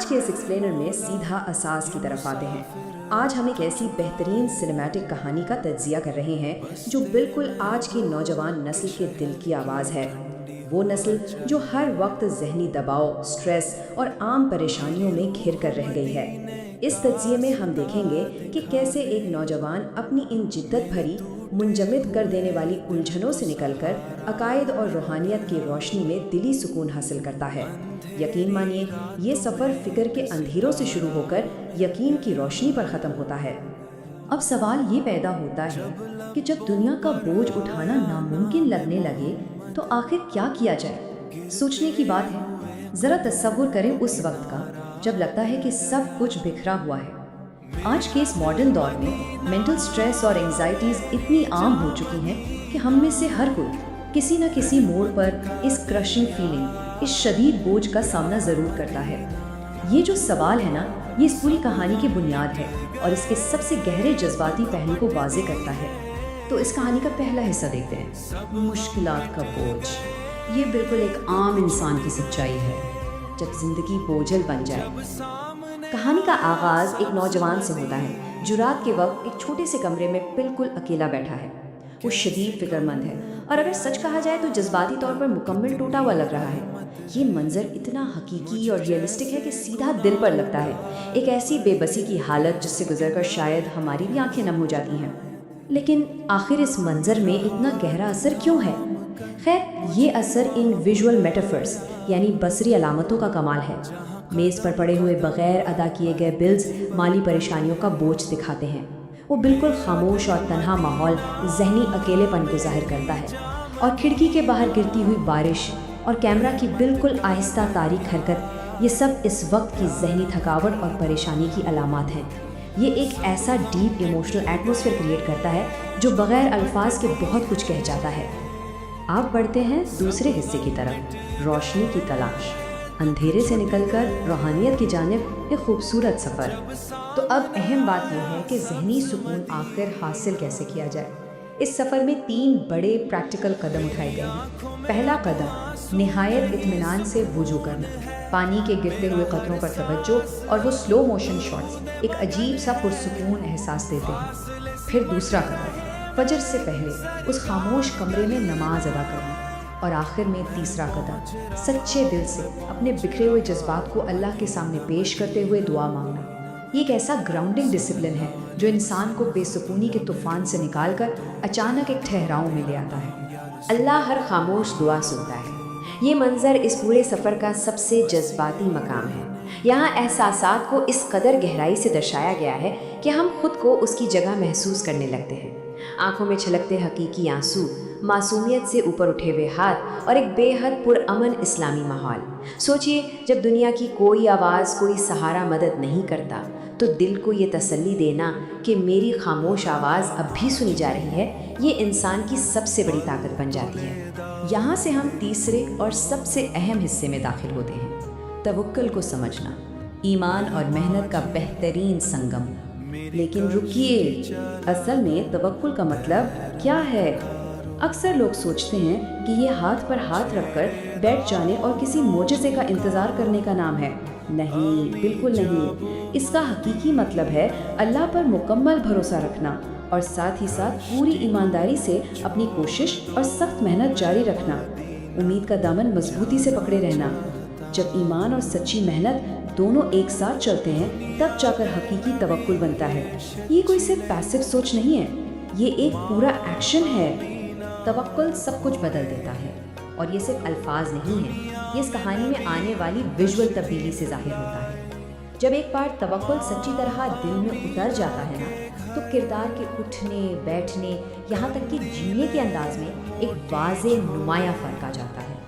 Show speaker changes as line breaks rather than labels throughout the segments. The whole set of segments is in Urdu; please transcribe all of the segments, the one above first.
آج کے اس ایکسپلینر میں سیدھا اساس کی طرف آتے ہیں۔ آج ہم ایک ایسی بہترین سنیمیٹک کہانی کا تجزیہ کر رہے ہیں جو بالکل آج کی نوجوان نسل کے دل کی آواز ہے۔ وہ نسل جو ہر وقت ذہنی دباؤ، سٹریس اور عام پریشانیوں میں گھر کر رہ گئی ہے۔ اس تجزیے میں ہم دیکھیں گے کہ کیسے ایک نوجوان اپنی ان جدت بھری، منجمد کر دینے والی الجھنوں سے نکل کر عقائد اور روحانیت کی روشنی میں دلی سکون حاصل کرتا ہے۔ یقین مانیے، یہ سفر فکر کے اندھیروں سے شروع ہو کر یقین کی روشنی پر ختم ہوتا ہے۔ اب سوال یہ پیدا ہوتا ہے کہ جب دنیا کا بوجھ اٹھانا ناممکن لگنے لگے تو آخر کیا کیا جائے؟ سوچنے کی بات ہے۔ ذرا تصور کریں اس وقت کا جب لگتا ہے کہ سب کچھ بکھرا ہوا ہے۔ آج کے اس ماڈرن دور میں مینٹل سٹریس اور انگزائٹیز اتنی عام ہو چکی ہیں کہ ہم میں سے ہر کوئی کسی نہ کسی موڑ پر اس کرشنگ فیلنگ، اس شدید بوجھ کا سامنا ضرور کرتا ہے۔ یہ جو سوال ہے نا، یہ اس پوری کہانی کی بنیاد ہے اور اس کے سب سے گہرے جذباتی پہلو کو واضح کرتا ہے۔ تو اس کہانی کا پہلا حصہ دیکھتے ہیں، مشکلات کا بوجھ۔ یہ بالکل ایک عام انسان کی سچائی ہے جب زندگی بوجھل بن جائے۔ کہانی کا آغاز ایک نوجوان سے ہوتا ہے جو رات کے وقت ایک چھوٹے سے کمرے میں بالکل اکیلا بیٹھا ہے۔ وہ شدید فکر مند ہے اور اگر سچ کہا جائے تو جذباتی طور پر مکمل ٹوٹا ہوا لگ رہا ہے۔ یہ منظر اتنا حقیقی اور ریئلسٹک ہے کہ سیدھا دل پر لگتا ہے، ایک ایسی بے بسی کی حالت جس سے گزر کر شاید ہماری بھی آنکھیں نم ہو جاتی ہیں۔ لیکن آخر اس منظر میں اتنا گہرا اثر کیوں ہے؟ خیر، یہ اثر ان ویژول میٹافرز یعنی بصری علامتوں کا کمال ہے۔ میز پر پڑے ہوئے بغیر ادا کیے گئے بلز مالی پریشانیوں کا بوجھ دکھاتے ہیں۔ وہ بالکل خاموش اور تنہا ماحول ذہنی اکیلے پن کو ظاہر کرتا ہے، اور کھڑکی کے باہر گرتی ہوئی بارش اور کیمرہ کی بالکل آہستہ تاریک حرکت، یہ سب اس وقت کی ذہنی تھکاوٹ اور پریشانی کی علامات ہیں۔ یہ ایک ایسا ڈیپ ایموشنل ایٹماسفیئر کریٹ کرتا ہے جو بغیر الفاظ کے بہت کچھ کہہ جاتا ہے۔ آپ بڑھتے ہیں دوسرے حصے کی طرف، روشنی کی تلاش، اندھیرے سے نکل کر روحانیت کی جانب ایک خوبصورت سفر۔ تو اب اہم بات یہ ہے کہ ذہنی سکون آخر حاصل کیسے کیا جائے۔ اس سفر میں 3 بڑے پریکٹیکل قدم اٹھائے گئے ہیں۔ پہلا قدم، نہایت اطمینان سے وضو کرنا۔ پانی کے گرتے ہوئے قطروں پر توجہ اور وہ سلو موشن شاٹس ایک عجیب سا پرسکون احساس دیتے ہیں۔ پھر دوسرا قدم، فجر سے پہلے اس خاموش کمرے میں نماز ادا کرنا۔ اور آخر میں تیسرا قدم، سچے دل سے اپنے بکھرے ہوئے جذبات کو اللہ کے سامنے پیش کرتے ہوئے دعا مانگنا۔ یہ ایک ایسا گراؤنڈنگ ڈسپلن ہے جو انسان کو بے سکونی کے طوفان سے نکال کر اچانک ایک ٹھہراؤ میں لے آتا ہے۔ اللہ ہر خاموش دعا سنتا ہے۔ یہ منظر اس پورے سفر کا سب سے جذباتی مقام ہے۔ یہاں احساسات کو اس قدر گہرائی سے درشایا گیا ہے کہ ہم خود کو اس کی جگہ محسوس کرنے لگتے ہیں۔ آنکھوں میں چھلکتے حقیقی آنسو، معصومیت سے اوپر اٹھے ہوئے ہاتھ اور ایک بے حد پرامن اسلامی ماحول۔ سوچئے، جب دنیا کی کوئی آواز، کوئی سہارا مدد نہیں کرتا تو دل کو یہ تسلی دینا کہ میری خاموش آواز اب بھی سنی جا رہی ہے، یہ انسان کی سب سے بڑی طاقت بن جاتی ہے۔ یہاں سے ہم تیسرے اور سب سے اہم حصے میں داخل ہوتے ہیں، توکل کو سمجھنا، ایمان اور محنت کا بہترین سنگم۔ لیکن رکیے، اصل میں توکل کا مطلب کیا ہے؟ اکثر لوگ سوچتے ہیں کہ یہ ہاتھ پر ہاتھ رکھ کر بیٹھ جانے اور کسی معجزے کا انتظار کرنے کا نام ہے۔ نہیں، بالکل نہیں۔ اس کا حقیقی مطلب ہے اللہ پر مکمل بھروسہ رکھنا اور ساتھ ہی ساتھ پوری ایمانداری سے اپنی کوشش اور سخت محنت جاری رکھنا، امید کا دامن مضبوطی سے پکڑے رہنا۔ جب ایمان اور سچی محنت دونوں ایک ساتھ چلتے ہیں تب جا کر حقیقی توکل بنتا ہے۔ یہ کوئی صرف پیسو سوچ نہیں ہے، یہ ایک پورا ایکشن ہے۔ توکل سب کچھ بدل دیتا ہے، اور یہ صرف الفاظ نہیں ہے، یہ اس کہانی میں آنے والی ویژول تبدیلی سے ظاہر ہوتا ہے۔ جب ایک بار توکل سچی طرح دل میں اتر جاتا ہے نا، تو کردار کے اٹھنے، بیٹھنے، یہاں تک کہ جینے کے انداز میں ایک واضح نمایاں فرق آ جاتا ہے۔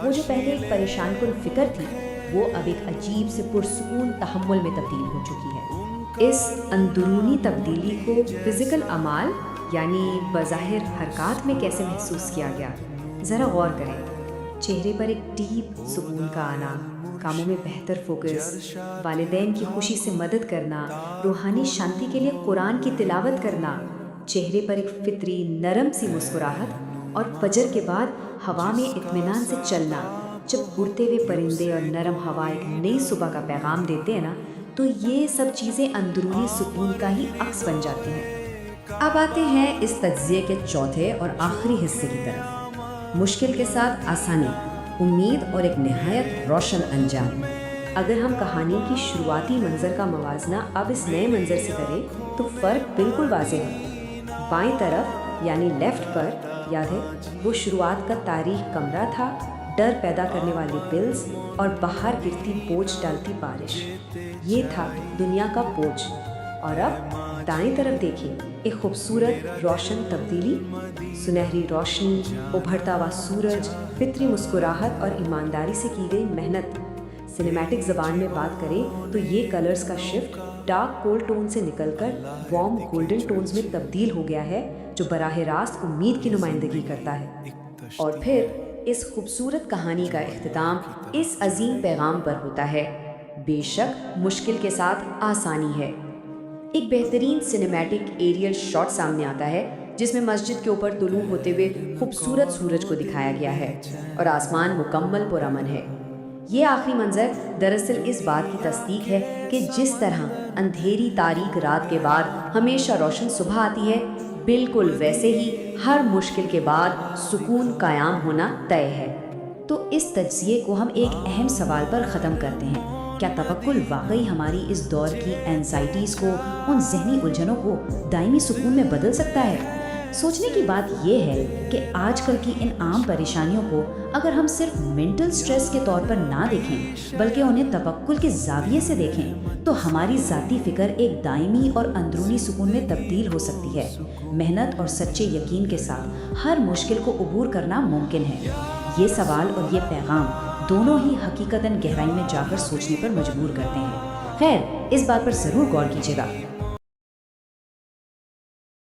وہ جو پہلے ایک پریشان کن فکر تھی، وہ اب ایک عجیب سے پرسکون تحمل میں تبدیل ہو چکی ہے۔ اس اندرونی تبدیلی کو فزیکل اعمال یعنی بظاہر حرکات میں کیسے محسوس کیا گیا، ذرا غور کریں۔ چہرے پر ایک ڈیپ سکون کا آنا، کاموں میں بہتر فوکس، والدین کی خوشی سے مدد کرنا، روحانی شانتی کے لیے قرآن کی تلاوت کرنا، چہرے پر ایک فطری نرم سی مسکراہٹ، اور فجر کے بعد ہوا میں اطمینان سے چلنا،
جب اڑتے ہوئے پرندے اور نرم ہوا ایک نئی صبح کا پیغام دیتے ہیں نا، تو یہ سب چیزیں اندرونی سکون کا ہی عکس بن جاتی ہیں۔
اب آتے ہیں اس تجزیے کے چوتھے اور آخری حصے کی طرف، مشکل کے ساتھ آسانی، امید اور ایک نہایت روشن انجام۔
اگر ہم کہانی کی شروعاتی منظر کا موازنہ اب اس نئے منظر سے کریں تو فرق بالکل واضح ہے۔ بائیں طرف یعنی لیفٹ پر، یاد ہے وہ شروعات کا تاریخ کمرہ تھا، ڈر پیدا کرنے والی بلز اور باہر گرتی بوجھ ڈالتی بارش، یہ تھا دنیا کا بوجھ۔ اور اب دائیں طرف دیکھیں، ایک خوبصورت روشن تبدیلی، سنہری روشنی، ابھرتا ہوا سورج، فطری مسکراہٹ اور ایمانداری سے کی گئی محنت۔ سنیمیٹک زبان میں بات کریں تو یہ کلرز کا شفٹ ڈارک کولڈ ٹون سے نکل کر وارم گولڈن ٹونز میں تبدیل ہو گیا ہے، جو براہ راست امید کی نمائندگی کرتا ہے۔ اور پھر اس خوبصورت کہانی کا اختتام اس عظیم پیغام پر ہوتا ہے، بے شک مشکل کے ساتھ آسانی ہے۔ ایک بہترین سنیمیٹک ایریل شاٹ سامنے آتا ہے جس میں مسجد کے اوپر طلوع ہوتے ہوئے خوبصورت سورج کو دکھایا گیا ہے اور آسمان مکمل پرامن ہے۔ یہ آخری منظر دراصل اس بات کی تصدیق ہے کہ جس طرح اندھیری تاریک رات کے بعد ہمیشہ روشن صبح آتی ہے، بالکل ویسے ہی ہر مشکل کے بعد سکون قیام ہونا طے ہے۔ تو اس تجزیے کو ہم ایک اہم سوال پر ختم کرتے ہیں، کیا توکل واقعی ہماری اس دور کی اینزائٹیز کو، ان ذہنی الجھنوں کو دائمی سکون میں بدل سکتا ہے؟ سوچنے کی بات یہ ہے کہ آج کل کی ان عام پریشانیوں کو اگر ہم صرف مینٹل سٹریس کے طور پر نہ دیکھیں بلکہ انہیں توکل کے زاویے سے دیکھیں تو ہماری ذاتی فکر ایک دائمی اور اندرونی سکون میں تبدیل ہو سکتی ہے۔ محنت اور سچے یقین کے ساتھ ہر مشکل کو عبور کرنا ممکن ہے۔ یہ سوال اور یہ پیغام دونوں ہی حقیقتاً گہرائی میں جا کر سوچنے پر مجبور کرتے ہیں۔ خیر، اس بات پر ضرور غور کیجیے گا